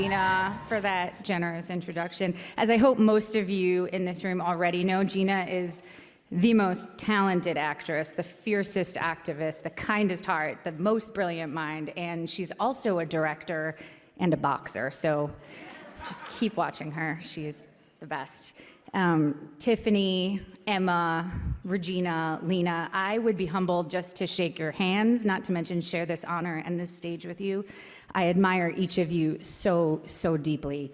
Gina, for that generous introduction. As I hope most of you in this room already know, Gina is the most talented actress, the fiercest activist, the kindest heart, the most brilliant mind, and she's also a director and a boxer, so just keep watching her. She's the best. Tiffany, Emma, Regina, Lena, I would be humbled just to shake your hands, not to mention share this honor and this stage with you. I admire each of you so, so deeply.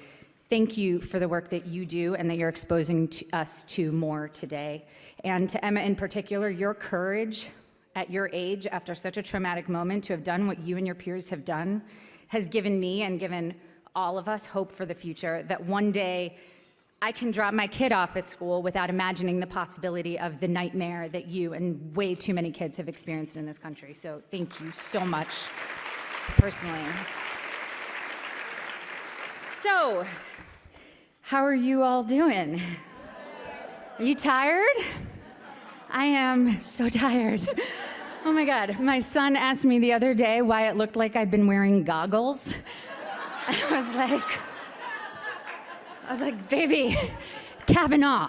Thank you for the work that you do and that you're exposing us to more today. And to Emma in particular, your courage at your age after such a traumatic moment to have done what you and your peers have done has given me and given all of us hope for the future, that one day I can drop my kid off at school without imagining the possibility of the nightmare that you and way too many kids have experienced in this country. So thank you so much, personally. So, how are you all doing? Are you tired? I am so tired. Oh my God, my son asked me the other day why it looked like I'd been wearing goggles. I was like, baby, Kavanaugh,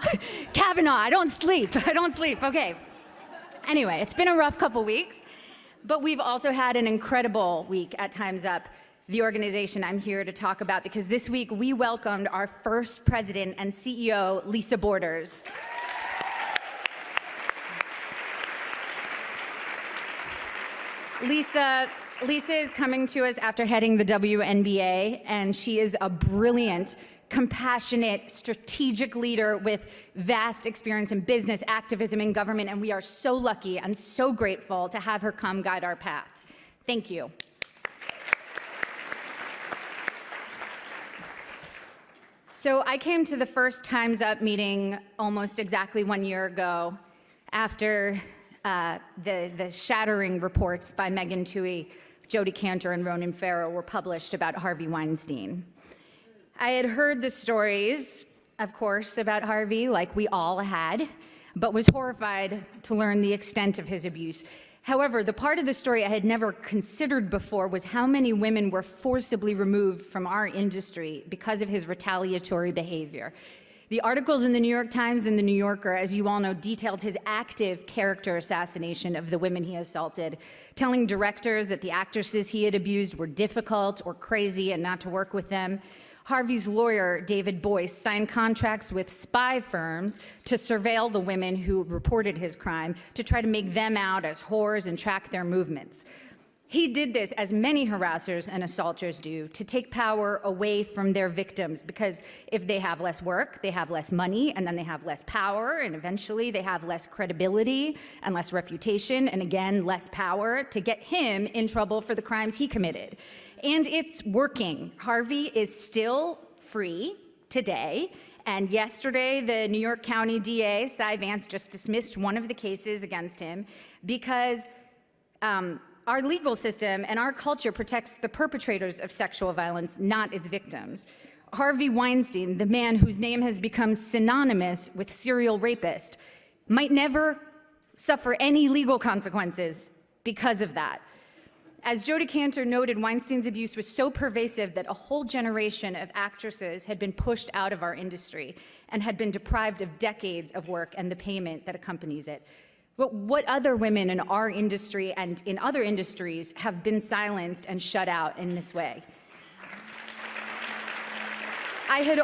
I don't sleep, okay. Anyway, it's been a rough couple weeks, but we've also had an incredible week at Time's Up, the organization I'm here to talk about, because this week we welcomed our first president and CEO, Lisa Borders. Lisa is coming to us after heading the WNBA, and she is a brilliant, compassionate, strategic leader with vast experience in business, activism, and government, and we are so lucky and so grateful to have her come guide our path. Thank you. So I came to the first Time's Up meeting almost exactly 1 year ago after the shattering reports by Megan Twohey, Jodi Kantor, and Ronan Farrow were published about Harvey Weinstein. I had heard the stories, of course, about Harvey, like we all had, but was horrified to learn the extent of his abuse. However, the part of the story I had never considered before was how many women were forcibly removed from our industry because of his retaliatory behavior. The articles in the New York Times and the New Yorker, as you all know, detailed his active character assassination of the women he assaulted, telling directors that the actresses he had abused were difficult or crazy and not to work with them. Harvey's lawyer, David Boyce, signed contracts with spy firms to surveil the women who reported his crime to try to make them out as whores and track their movements. He did this, as many harassers and assaulters do, to take power away from their victims, because if they have less work, they have less money, and then they have less power, and eventually they have less credibility and less reputation, and again, less power to get him in trouble for the crimes he committed. And it's working. Harvey is still free today, and yesterday the New York County DA, Cy Vance, just dismissed one of the cases against him because our legal system and our culture protects the perpetrators of sexual violence, not its victims. Harvey Weinstein, the man whose name has become synonymous with serial rapist, might never suffer any legal consequences because of that. As Jodi Kantor noted, Weinstein's abuse was so pervasive that a whole generation of actresses had been pushed out of our industry and had been deprived of decades of work and the payment that accompanies it. But what other women in our industry and in other industries have been silenced and shut out in this way? I had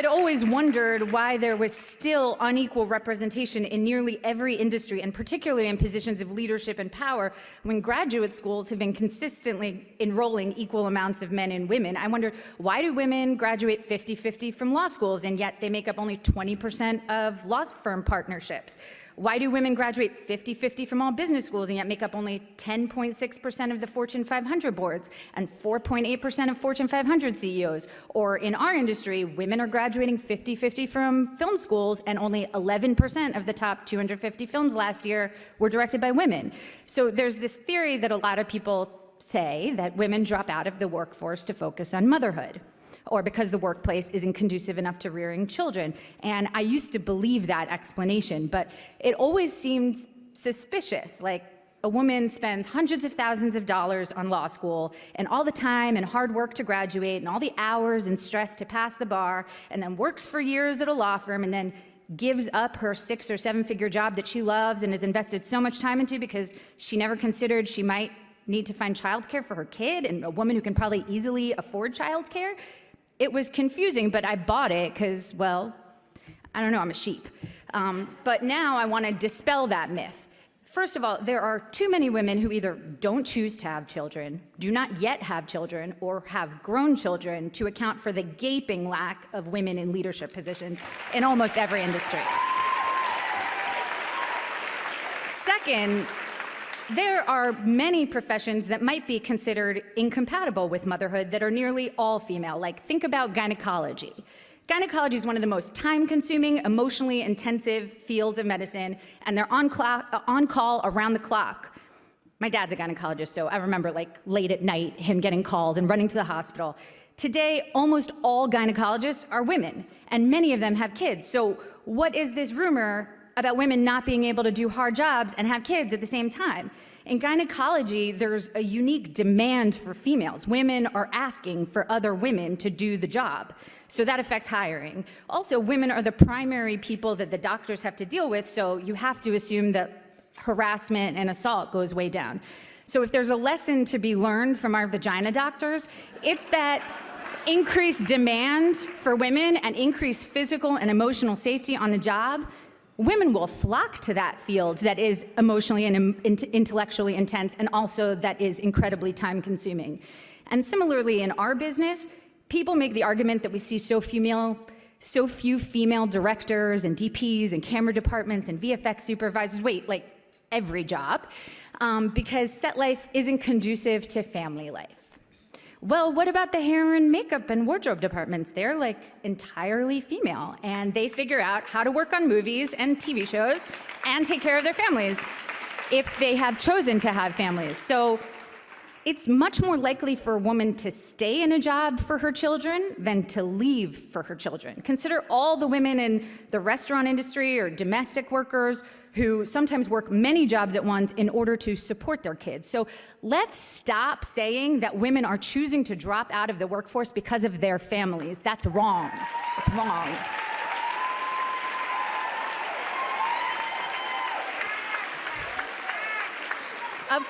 always wondered why there was still unequal representation in nearly every industry, and particularly in positions of leadership and power, when graduate schools have been consistently enrolling equal amounts of men and women. I wondered, why do women graduate 50-50 from law schools, and yet they make up only 20% of law firm partnerships? Why do women graduate 50-50 from all business schools and yet make up only 10.6% of the Fortune 500 boards and 4.8% of Fortune 500 CEOs? Or in our industry, women are graduating 50-50 from film schools and only 11% of the top 250 films last year were directed by women. So there's this theory that a lot of people say that women drop out of the workforce to focus on motherhood, or because the workplace isn't conducive enough to rearing children. And I used to believe that explanation, but it always seemed suspicious. Like, A woman spends hundreds of thousands of dollars on law school and all the time and hard work to graduate and all the hours and stress to pass the bar, and then works for years at a law firm and then gives up her 6 or 7 figure job that she loves and has invested so much time into because she never considered she might need to find childcare for her kid, and a woman who can probably easily afford childcare. It was confusing, but I bought it because, well, I don't know, I'm a sheep. But now I want to dispel that myth. First of all, there are too many women who either don't choose to have children, do not yet have children, or have grown children to account for the gaping lack of women in leadership positions in almost every industry. Second, there are many professions that might be considered incompatible with motherhood that are nearly all female. Like, think about gynecology. Gynecology is one of the most time-consuming, emotionally intensive fields of medicine, and they're on call around the clock. My dad's a gynecologist, so I remember like late at night, him getting called and running to the hospital. Today, almost all gynecologists are women, and many of them have kids. So what is this rumor about women not being able to do hard jobs and have kids at the same time? In gynecology, there's a unique demand for females. Women are asking for other women to do the job. So that affects hiring. Also, women are the primary people that the doctors have to deal with, so you have to assume that harassment and assault goes way down. So if there's a lesson to be learned from our vagina doctors, it's that increased demand for women and increased physical and emotional safety on the job, women will flock to that field that is emotionally and intellectually intense, and also that is incredibly time-consuming. And similarly, in our business, people make the argument that we see so few female directors and DPs and camera departments and VFX supervisors, like every job, because set life isn't conducive to family life. Well, what about the hair and makeup and wardrobe departments? They're like entirely female, and they figure out how to work on movies and TV shows and take care of their families if they have chosen to have families. So it's much more likely for a woman to stay in a job for her children than to leave for her children. Consider all the women in the restaurant industry or domestic workers who sometimes work many jobs at once in order to support their kids. So let's stop saying that women are choosing to drop out of the workforce because of their families. That's wrong. It's wrong. Of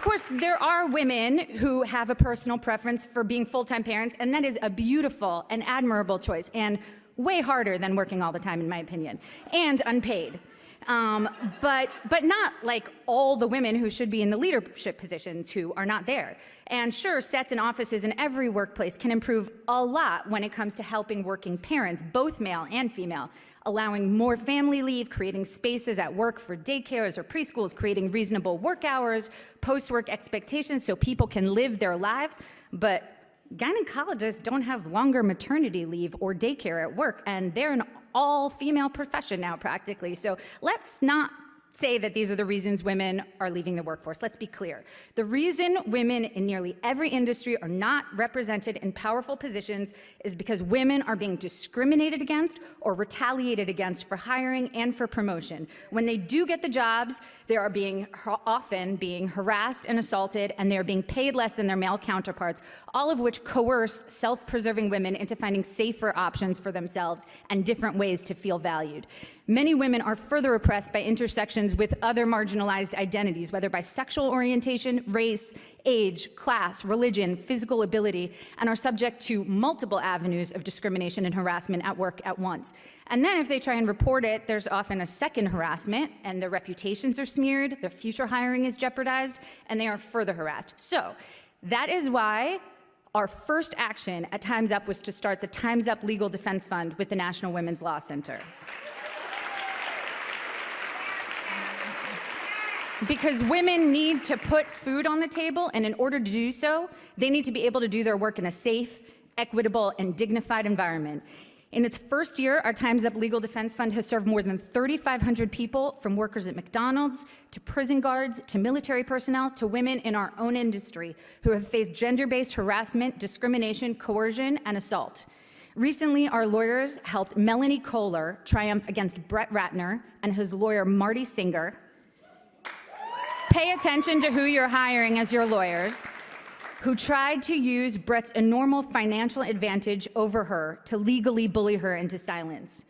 course, there are women who have a personal preference for being full-time parents, and that is a beautiful and admirable choice, and way harder than working all the time, in my opinion, and unpaid. But not like all the women who should be in the leadership positions who are not there. And sure, sets and offices in every workplace can improve a lot when it comes to helping working parents, both male and female, allowing more family leave, creating spaces at work for daycares or preschools, creating reasonable work hours, post-work expectations so people can live their lives. But gynecologists don't have longer maternity leave or daycare at work, and they're an all-female profession now, practically. So let's not say that these are the reasons women are leaving the workforce. Let's be clear. The reason women in nearly every industry are not represented in powerful positions is because women are being discriminated against or retaliated against for hiring and for promotion. When they do get the jobs, they are often being harassed and assaulted, and they're being paid less than their male counterparts, all of which coerce self-preserving women into finding safer options for themselves and different ways to feel valued. Many women are further oppressed by intersections with other marginalized identities, whether by sexual orientation, race, age, class, religion, physical ability, and are subject to multiple avenues of discrimination and harassment at work at once. And then if they try and report it, there's often a second harassment, and their reputations are smeared, their future hiring is jeopardized, and they are further harassed. So that is why our first action at Time's Up was to start the Time's Up Legal Defense Fund with the National Women's Law Center. Because women need to put food on the table, and in order to do so, they need to be able to do their work in a safe, equitable, and dignified environment. In its first year, our Time's Up Legal Defense Fund has served more than 3,500 people, from workers at McDonald's, to prison guards, to military personnel, to women in our own industry who have faced gender-based harassment, discrimination, coercion, and assault. Recently, our lawyers helped Melanie Kohler triumph against Brett Ratner and his lawyer Marty Singer, pay attention to who you're hiring as your lawyers, who tried to use Brett's enormous financial advantage over her to legally bully her into silence.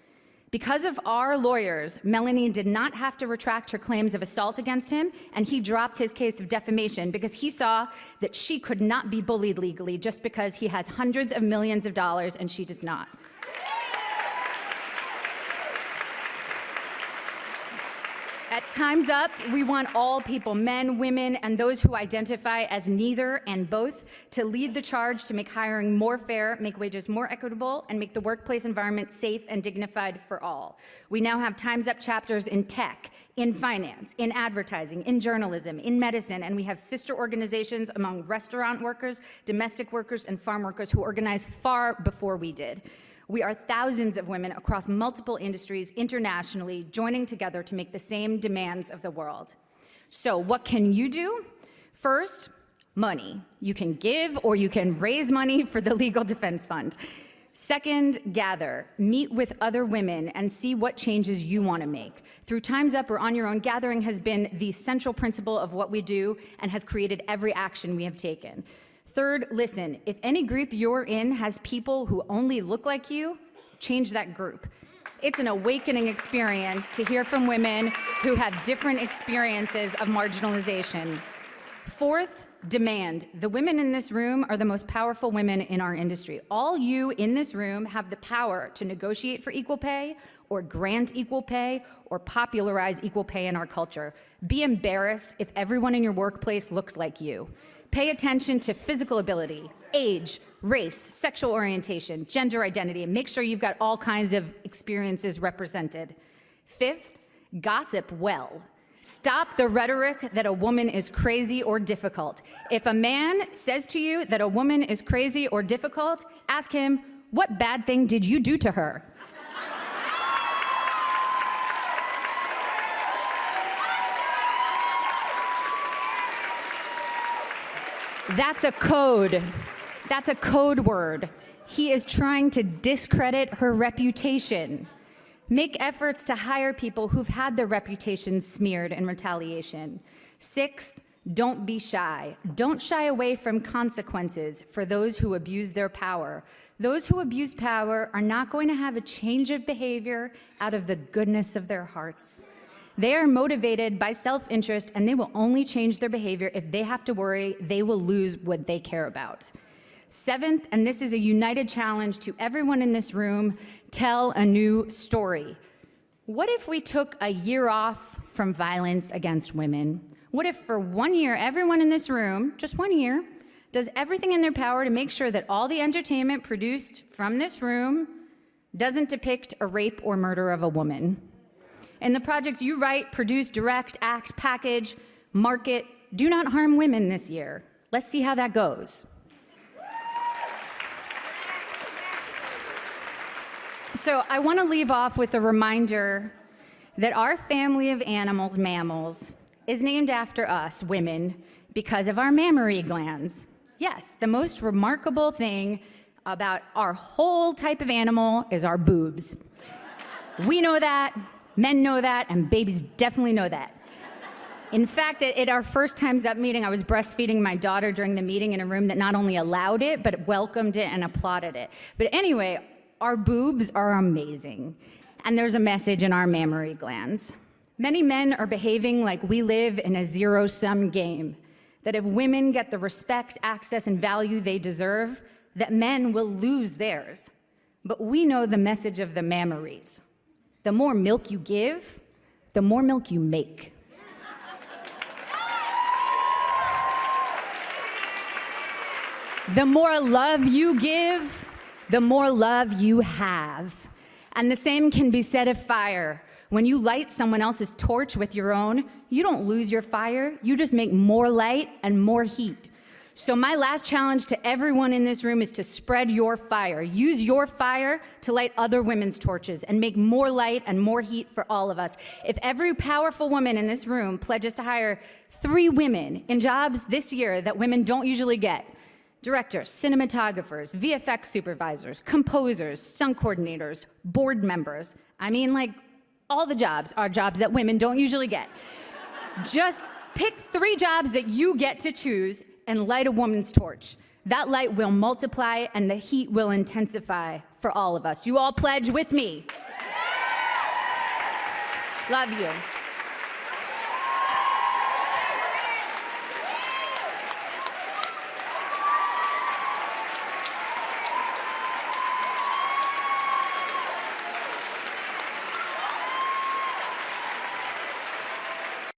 Because of our lawyers, Melanie did not have to retract her claims of assault against him, and he dropped his case of defamation because he saw that she could not be bullied legally just because he has hundreds of millions of dollars and she does not. At Time's Up, we want all people, men, women, and those who identify as neither and both, to lead the charge to make hiring more fair, make wages more equitable, and make the workplace environment safe and dignified for all. We now have Time's Up chapters in tech, in finance, in advertising, in journalism, in medicine, and we have sister organizations among restaurant workers, domestic workers, and farm workers who organized far before we did. We are thousands of women across multiple industries internationally joining together to make the same demands of the world. So what can you do? First, money. You can give or you can raise money for the Legal Defense Fund. Second, gather. Meet with other women and see what changes you want to make. Through Time's Up or On Your Own, gathering has been the central principle of what we do and has created every action we have taken. Third, listen. If any group you're in has people who only look like you, change that group. It's an awakening experience to hear from women who have different experiences of marginalization. Fourth, demand. The women in this room are the most powerful women in our industry. All you in this room have the power to negotiate for equal pay, or grant equal pay, or popularize equal pay in our culture. Be embarrassed if everyone in your workplace looks like you. Pay attention to physical ability, age, race, sexual orientation, gender identity, and make sure you've got all kinds of experiences represented. Fifth, gossip well. Stop the rhetoric that a woman is crazy or difficult. If a man says to you that a woman is crazy or difficult, ask him, what bad thing did you do to her? That's a code. That's a code word. He is trying to discredit her reputation. Make efforts to hire people who've had their reputations smeared in retaliation. Sixth, don't be shy. Don't shy away from consequences for those who abuse their power. Those who abuse power are not going to have a change of behavior out of the goodness of their hearts. They are motivated by self-interest, and they will only change their behavior if they have to worry they will lose what they care about. Seventh, and this is a united challenge to everyone in this room, tell a new story. What if we took a year off from violence against women? What if for 1 year, everyone in this room, just 1 year, does everything in their power to make sure that all the entertainment produced from this room doesn't depict a rape or murder of a woman? In the projects you write, produce, direct, act, package, market, do not harm women this year. Let's see how that goes. So I want to leave off with a reminder that our family of animals, mammals, is named after us, women, because of our mammary glands. Yes, the most remarkable thing about our whole type of animal is our boobs. We know that. Men know that, and babies definitely know that. In fact, at our first Time's Up meeting, I was breastfeeding my daughter during the meeting in a room that not only allowed it, but welcomed it and applauded it. But anyway, our boobs are amazing, and there's a message in our mammary glands. Many men are behaving like we live in a zero-sum game, that if women get the respect, access, and value they deserve, that men will lose theirs. But we know the message of the mammaries. The more milk you give, the more milk you make. The more love you give, the more love you have. And the same can be said of fire. When you light someone else's torch with your own, you don't lose your fire, you just make more light and more heat. So my last challenge to everyone in this room is to spread your fire. Use your fire to light other women's torches and make more light and more heat for all of us. If every powerful woman in this room pledges to hire 3 women in jobs this year that women don't usually get, directors, cinematographers, VFX supervisors, composers, stunt coordinators, board members, I mean, like, all the jobs are jobs that women don't usually get. Just pick 3 jobs that you get to choose and light a woman's torch. That light will multiply and the heat will intensify for all of us. You all pledge with me. Love you.